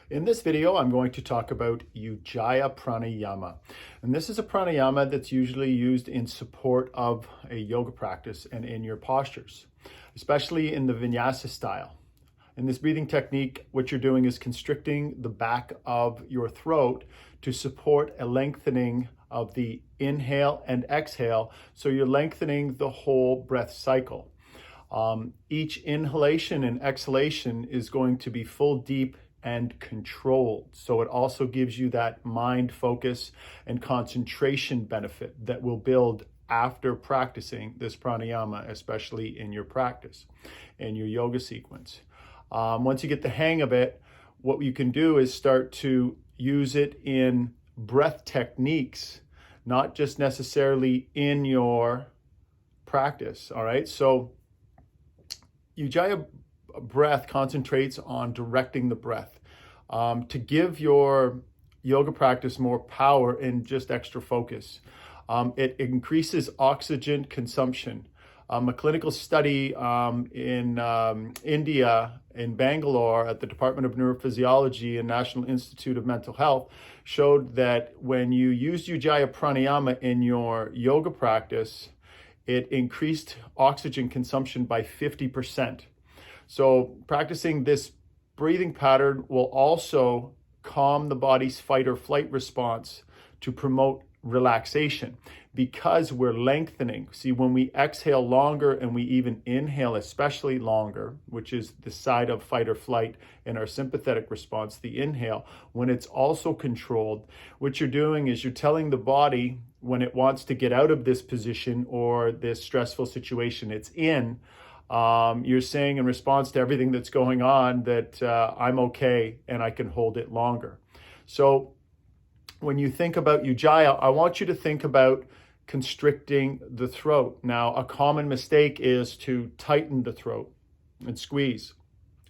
In this video, I'm going to talk about Ujjayi Pranayama. And this is a pranayama that's usually used in support of a yoga practice and in your postures, especially in the Vinyasa style. In this breathing technique, what you're doing is constricting the back of your throat to support a lengthening of the inhale and exhale. So you're lengthening the whole breath cycle. Each inhalation and exhalation is going to be full, deep, and controlled. So it also gives you that mind focus and concentration benefit that will build after practicing this pranayama, especially in your practice, in your yoga sequence. Once you get the hang of it, what you can do is start to use it in breath techniques, not just necessarily in your practice. All right. So Ujjayi breath concentrates on directing the breath to give your yoga practice more power and just extra focus. It increases oxygen consumption. A clinical study in India, in Bangalore, at the Department of Neurophysiology and National Institute of Mental Health, showed that when you use Ujjayi Pranayama in your yoga practice, it increased oxygen consumption by 50%. So practicing this breathing pattern will also calm the body's fight or flight response to promote relaxation because we're lengthening. See, when we exhale longer and we even inhale especially longer, which is the side of fight or flight in our sympathetic response, the inhale, when it's also controlled, what you're doing is you're telling the body when it wants to get out of this position or this stressful situation it's in, you're saying in response to everything that's going on that I'm okay and I can hold it longer. So when you think about Ujjayi, I want you to think about constricting the throat. Now, a common mistake is to tighten the throat and squeeze.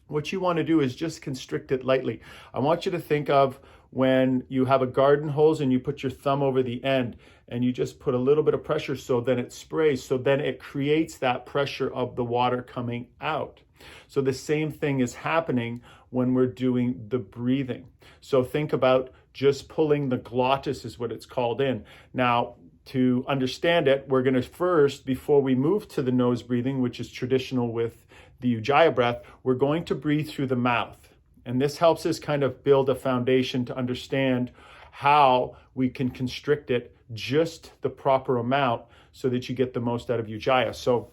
What you want to do is just constrict it lightly. I want you to think of when you have a garden hose and you put your thumb over the end and you just put a little bit of pressure so then it sprays, so then it creates that pressure of the water coming out. So the same thing is happening when we're doing the breathing. So think about just pulling the glottis is what it's called in. Now, to understand it, we're going to first, before we move to the nose breathing, which is traditional with the Ujjayi breath, we're going to breathe through the mouth. And this helps us kind of build a foundation to understand how we can constrict it just the proper amount so that you get the most out of Ujjayi. So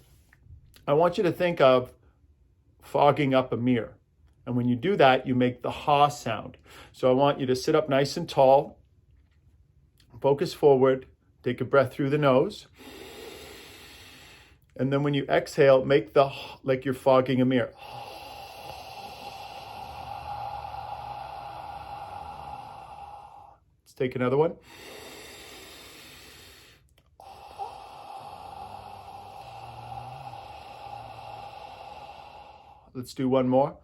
I want you to think of fogging up a mirror. And when you do that, you make the ha sound. So I want you to sit up nice and tall, focus forward, take a breath through the nose. And then when you exhale, make the like you're fogging a mirror. Let's take another one. Let's do one more.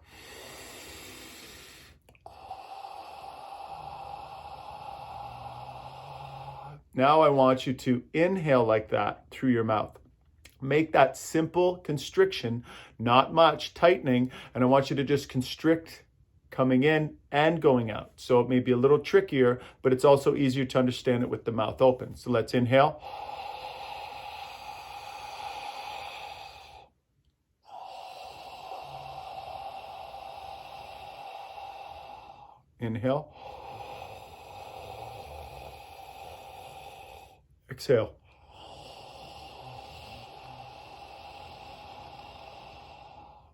Now I want you to inhale like that through your mouth. Make that simple constriction, not much tightening, and I want you to just constrict coming in and going out. So it may be a little trickier, but it's also easier to understand it with the mouth open. So let's inhale. Inhale. Exhale.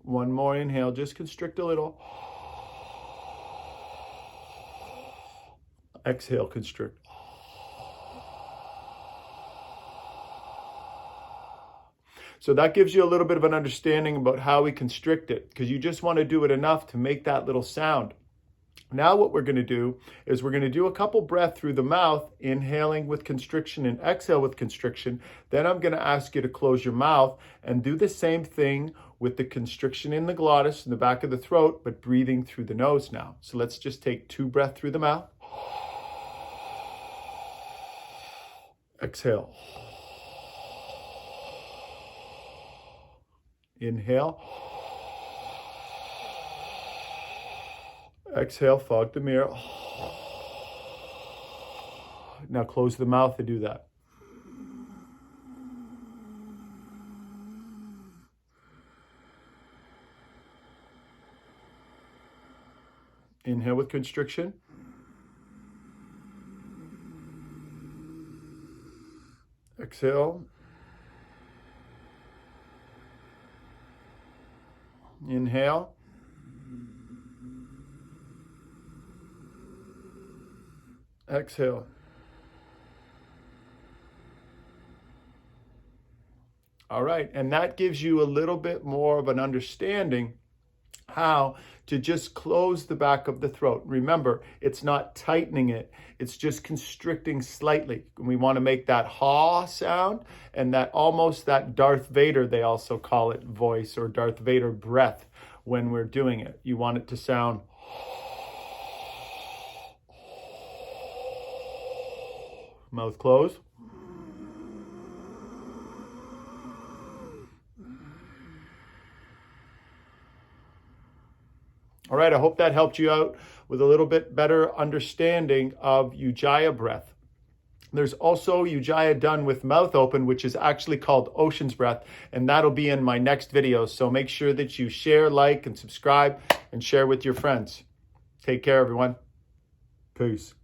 One more inhale, just constrict a little. Exhale, constrict. So that gives you a little bit of an understanding about how we constrict it, because you just want to do it enough to make that little sound. Now what we're going to do is we're going to do a couple breaths through the mouth, inhaling with constriction and exhale with constriction. Then I'm going to ask you to close your mouth and do the same thing with the constriction in the glottis, in the back of the throat, but breathing through the nose now. So let's just take 2 breaths through the mouth. Exhale. Inhale. Exhale, fog the mirror. Now close the mouth to do that. Inhale with constriction. Exhale. Inhale. Exhale. All right, and that gives you a little bit more of an understanding how to just close the back of the throat. Remember, it's not tightening it, it's just constricting slightly. We want to make that ha sound and that almost that Darth Vader, they also call it, voice, or Darth Vader breath when we're doing it. You want it to sound mouth closed. All right, I hope that helped you out with a little bit better understanding of Ujjayi breath. There's also Ujjayi done with mouth open, which is actually called Ocean's Breath, and that'll be in my next video. So make sure that you share, like, and subscribe, and share with your friends. Take care, everyone. Peace.